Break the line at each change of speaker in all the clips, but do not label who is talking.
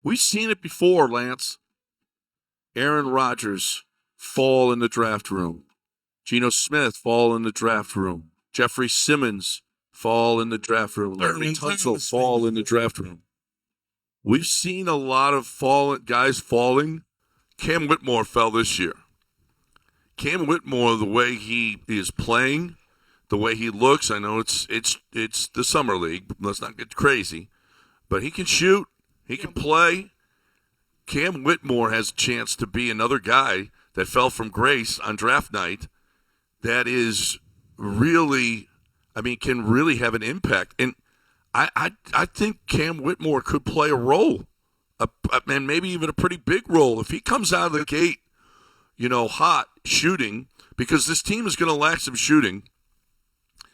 We've seen it before, Lance. Aaron Rodgers fall in the draft room. Geno Smith fall in the draft room. Jeffrey Simmons fall in the draft room. Larry Tunsil fall in the draft room. We've seen a lot of guys falling. Cam Whitmore fell this year. Cam Whitmore, the way he is playing, the way he looks, I know it's the summer league. Let's not get crazy. But he can shoot. He can play. Cam Whitmore has a chance to be another guy that fell from grace on draft night that is really, can really have an impact. And I think Cam Whitmore could play a role, and maybe even a pretty big role. If he comes out of the gate, hot shooting, because this team is going to lack some shooting.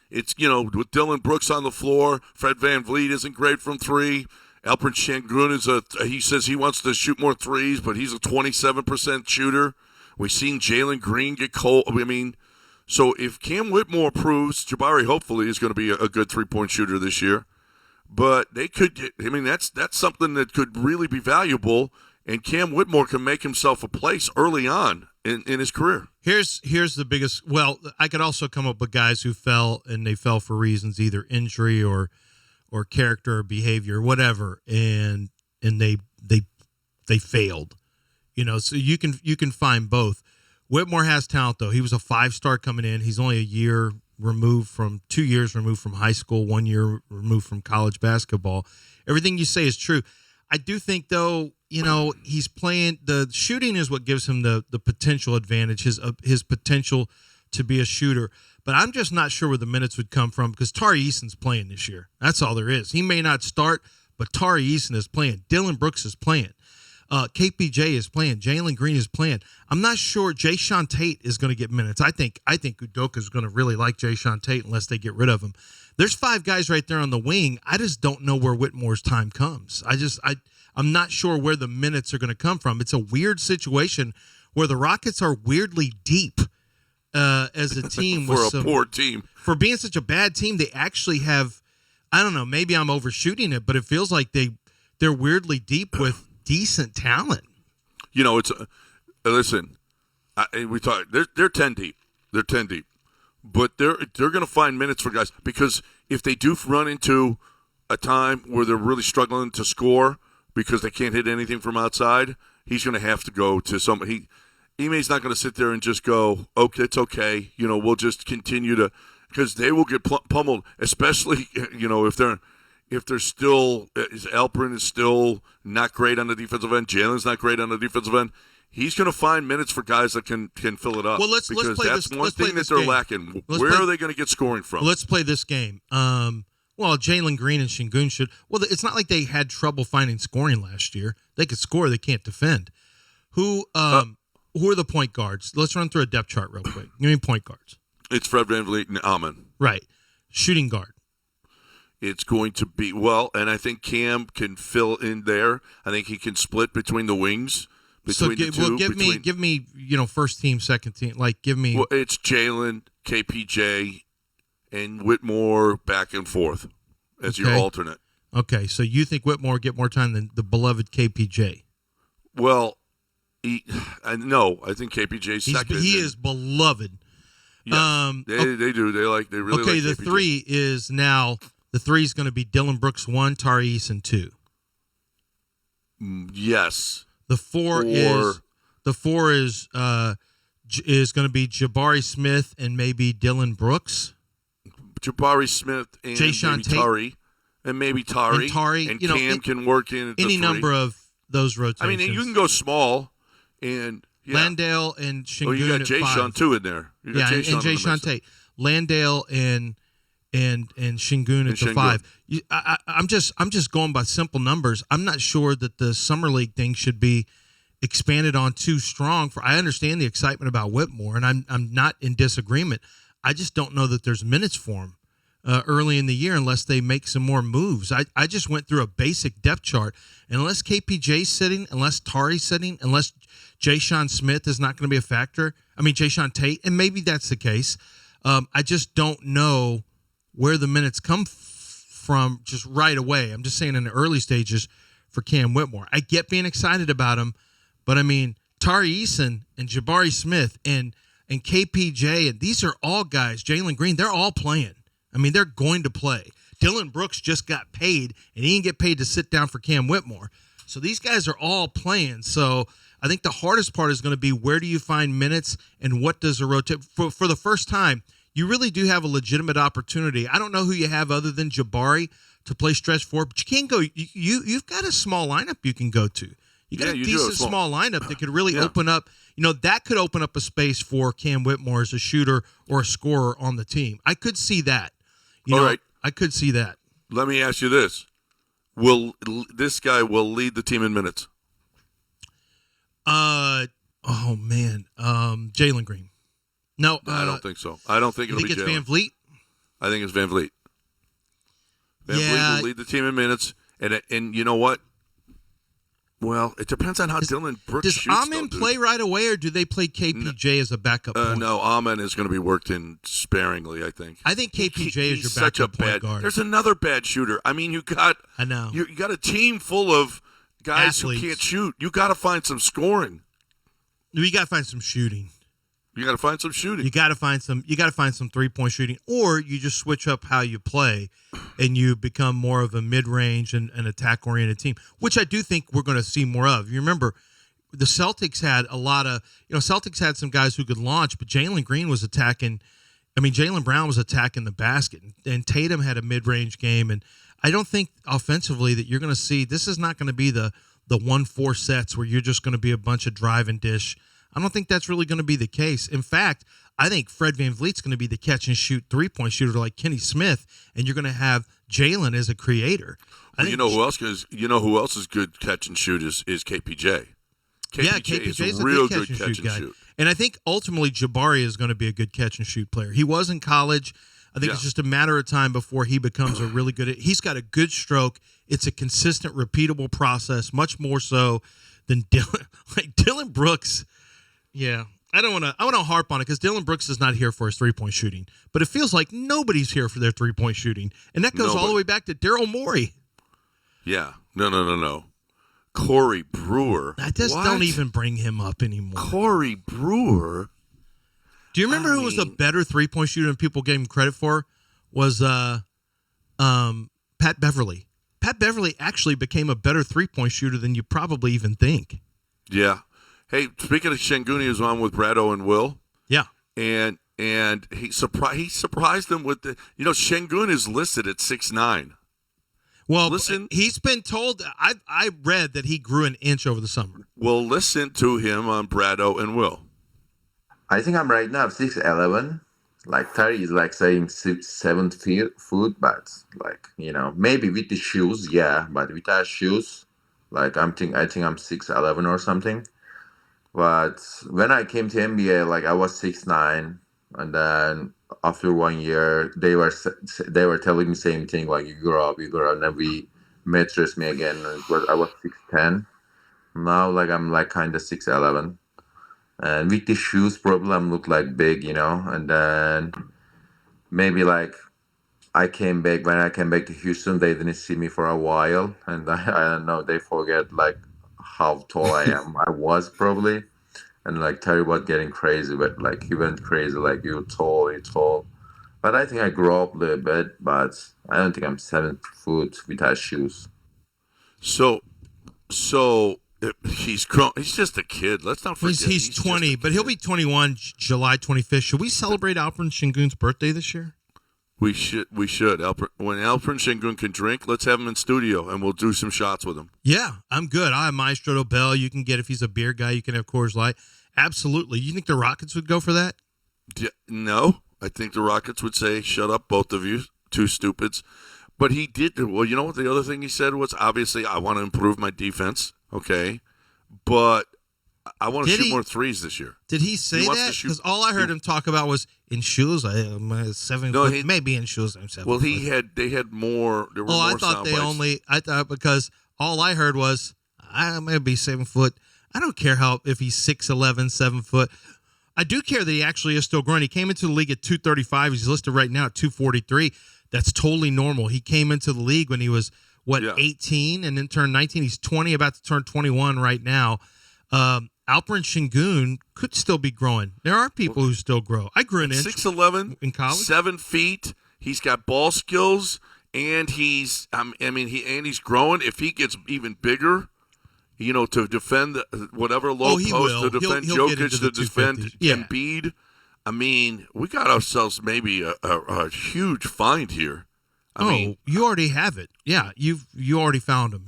It's, with Dylan Brooks on the floor, Fred VanVleet isn't great from three. Alfred Shumperts he says he wants to shoot more threes, but he's a 27% shooter. We've seen Jalen Green get cold. So if Cam Whitmore proves, Jabari hopefully is going to be a good three-point shooter this year. But they could get, that's something that could really be valuable, and Cam Whitmore can make himself a place early on in his career.
Here's the biggest. Well, I could also come up with guys who fell, and they fell for reasons either injury or character or behavior, whatever, and they failed. So you can find both. Whitmore has talent, though. He was a 5-star coming in. He's only 2 years removed from high school, 1 year removed from college basketball. Everything you say is true. I do think, though, he's playing. The shooting is what gives him the potential advantage, his potential to be a shooter. But I'm just not sure where the minutes would come from because Tari Eason's playing this year. That's all there is. He may not start, but Tari Eason is playing. Dylan Brooks is playing. KPJ is playing. Jalen Green is playing. I'm not sure Jayshawn Tate is going to get minutes. I think Udoka is going to really like Jayshawn Tate unless they get rid of him. There's 5 guys right there on the wing. I just don't know where Whitmore's time comes. I'm not sure where the minutes are going to come from. It's a weird situation where the Rockets are weirdly deep as a team.
Poor team.
For being such a bad team, they actually have, I don't know, maybe I'm overshooting it, but it feels like they're weirdly deep with decent talent.
Listen, we talk. They're 10 deep. They're 10 deep, but they're going to find minutes for guys because if they do run into a time where they're really struggling to score because they can't hit anything from outside, he's going to have to go to somebody. Ime's not going to sit there and just go, okay, it's okay. We'll just continue to, because they will get pummeled, especially if they're still, Alperin is still not great on the defensive end. Jalen's not great on the defensive end. He's going to find minutes for guys that can fill it up.
Well, let's play
that's
this.
one thing that they're lacking. Where are they going to get scoring from?
Let's play this game. Well, Jalen Green and Şengün should. Well, it's not like they had trouble finding scoring last year. They could score. They can't defend. Who are the point guards? Let's run through a depth chart real quick. Give me point guards.
It's Fred VanVleet and Amon.
Right. Shooting guard.
It's going to be, and I think Cam can fill in there. I think he can split between the wings.
Give me, first team, second team. Give me.
Well, it's Jalen, KPJ, and Whitmore back and forth as your alternate.
Okay, so you think Whitmore will get more time than the beloved KPJ?
Well, no, I think KPJ's second.
He is beloved.
Yes, they do. They really like KPJ.
Okay, the 3 is now. The 3 is going to be Dylan Brooks 1, Tari Eason 2.
Yes.
The 4 is going to be Jabari Smith and maybe Dylan Brooks.
Jabari Smith and
Jayshawn Tate.
Tari. And maybe Tari.
And
Cam can work in at
any
the 3.
number of those rotations.
You can go small and
Landale and Şengün.
You got Jayshawn too in there.
And Jayshawn Tate. Landale and Şengün at the 5. I'm just going by simple numbers. I'm not sure that the summer league thing should be expanded on too strong. I understand the excitement about Whitmore, and I'm not in disagreement. I just don't know that there's minutes for him early in the year unless they make some more moves. I just went through a basic depth chart, and unless KPJ's sitting, unless Tari's sitting, unless Jayshawn Smith is not going to be a factor. Jayshawn Tate, and maybe that's the case. I just don't know where the minutes come from just right away. I'm just saying in the early stages for Cam Whitmore. I get being excited about him, but I mean, Tari Eason and Jabari Smith and KPJ, and these are all guys, Jalen Green, they're all playing. I mean, they're going to play. Dylan Brooks just got paid, and he didn't get paid to sit down for Cam Whitmore. So these guys are all playing. So I think the hardest part is going to be where do you find minutes and what does a rotate. For the first time, you really do have a legitimate opportunity. I don't know who you have other than Jabari to play stretch four, but you can't go. You've got a small lineup you can go to. You got a decent small lineup that could really open up. That could open up a space for Cam Whitmore as a shooter or a scorer on the team. I could see that.
All right.
I could see that.
Let me ask you this. This guy will lead the team in minutes?
Jalen Green. No,
I don't think so. I don't think it'll be Jalen.
Van Vliet?
I think it's Van Vliet. Van Vliet will lead the team in minutes. And you know what? Well, it depends on how Dylan Brooks shoots.
Does Amen play right away, or do they play KPJ as a backup point?
No, Amen is going to be worked in sparingly, I think.
I think KPJ is your backup point guard.
There's another bad shooter. I mean, you got a team full of guys who can't shoot. You got to find some scoring.
You got to find some shooting.
You got to find some shooting.
You got to find some 3-point shooting, or you just switch up how you play, and you become more of a mid-range and attack-oriented team, which I do think we're going to see more of. You remember, the Celtics had a lot of Celtics had some guys who could launch, but Jalen Green was attacking. I mean, Jaylen Brown was attacking the basket, and Tatum had a mid-range game, and I don't think offensively that you're going to see. This is not going to be the 1-4 sets where you're just going to be a bunch of drive and dish. I don't think that's really going to be the case. In fact, I think Fred VanVleet's going to be the catch-and-shoot 3-point shooter like Kenny Smith, and you're going to have Jalen as a creator.
Who else is good catch-and-shoot is KPJ.
KPJ is a
real
good
catch and shoot.
And I think ultimately Jabari is going to be a good catch-and-shoot player. He was in college. I think it's just a matter of time before he becomes a really good – he's got a good stroke. It's a consistent, repeatable process, much more so than Dylan. Like Dylan Brooks – yeah, I want to harp on it because Dylan Brooks is not here for his 3-point shooting, but it feels like nobody's here for their 3-point shooting, and that goes all the way back to Daryl Morey.
Yeah, no. Corey Brewer.
I just don't even bring him up anymore.
Corey Brewer.
Do you remember who was a better 3-point shooter than people gave him credit for? Was Pat Beverly. Pat Beverly actually became a better 3-point shooter than you probably even think.
Yeah. Hey, speaking of Şengün, he was on with Brado and Will.
Yeah.
And he surprised them with the Şengün is listed at 6'9".
Well, he's been told I read that he grew an inch over the summer.
Well, listen to him on Brado and Will.
I think I'm right now 6'11". Like Terry is like saying 7 foot, but maybe with the shoes, yeah, but without shoes, I think I'm 6'11" or something. But when I came to NBA, I was 6'9", and then after 1 year, they were telling me same thing, you grow up, and then we matched me again. I was 6'10". Now, I'm kind of 6'11". And with the shoes problem, look big, and then maybe when I came back to Houston, they didn't see me for a while, and I don't know, they forget how tall I am. I was probably, and Terry was getting crazy, but he went crazy, you're tall. But I think I grew up a little bit, but I don't think I'm 7 foot without shoes.
So he's grown. He's just a kid. Let's not forget.
He's 20, but he'll be 21 July 25th. Should we celebrate Alfred Şengün's birthday this year?
We should. When Alfred Şengün can drink, let's have him in studio, and we'll do some shots with him.
Yeah, I'm good. I have Maestro Bell. You can get, if he's a beer guy, you can have Coors Light. Absolutely. You think the Rockets would go for that?
No. I think the Rockets would say, shut up, both of you, two stupids. But he did. Well, you know what the other thing he said was, obviously, I want to improve my defense, okay? But I want to shoot more threes this year.
Did he say that? Because all I heard him talk about was in shoes. I'm 7 foot, maybe in shoes I'm 7
foot.
Well,
they had more. There were more
I thought because all I heard was I'm gonna be 7 foot. I don't care if he's 6'11", 7 foot. I do care that he actually is still growing. He came into the league at 235. He's listed right now at 243. That's totally normal. He came into the league when he was
Yeah.
18 and then turned 19. He's 20, about to turn 21 right now. Alperen Şengün could still be growing. There are people who still grow. I grew an inch
6'11",
in college.
7 feet. He's got ball skills, and he's growing. If he gets even bigger, to defend whatever low
he
post,
will.
to defend
He'll get into
Jokic,
the
to defend
250s. Yeah.
Embiid. I mean, we got ourselves maybe a huge find here. I mean,
you already have it. Yeah, you already found him.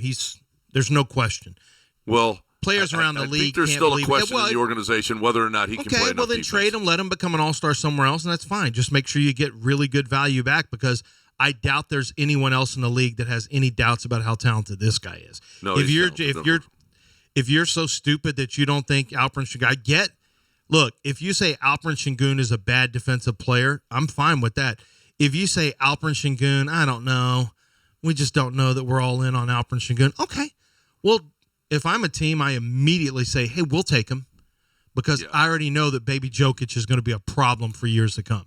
There's no question.
Well,
players around the
I
league
think there's
can't
still a
believe
question
it.
in the organization whether or not he can play enough
well then
defense.
trade him, let him become an all-star somewhere else, and that's fine. Just make sure you get really good value back, because I doubt there's anyone else in the league that has any doubts about how talented this guy is.
No,
if you're so stupid that you don't think Alperen Şengün, look, if you say Alperen Şengün is a bad defensive player, I'm fine with that. If you say Alperen Şengün, I don't know, we just don't know that we're all in on Alperen Şengün. Okay, well, if I'm a team, I immediately say, hey, we'll take him, because I already know that baby Jokic is going to be a problem for years to come.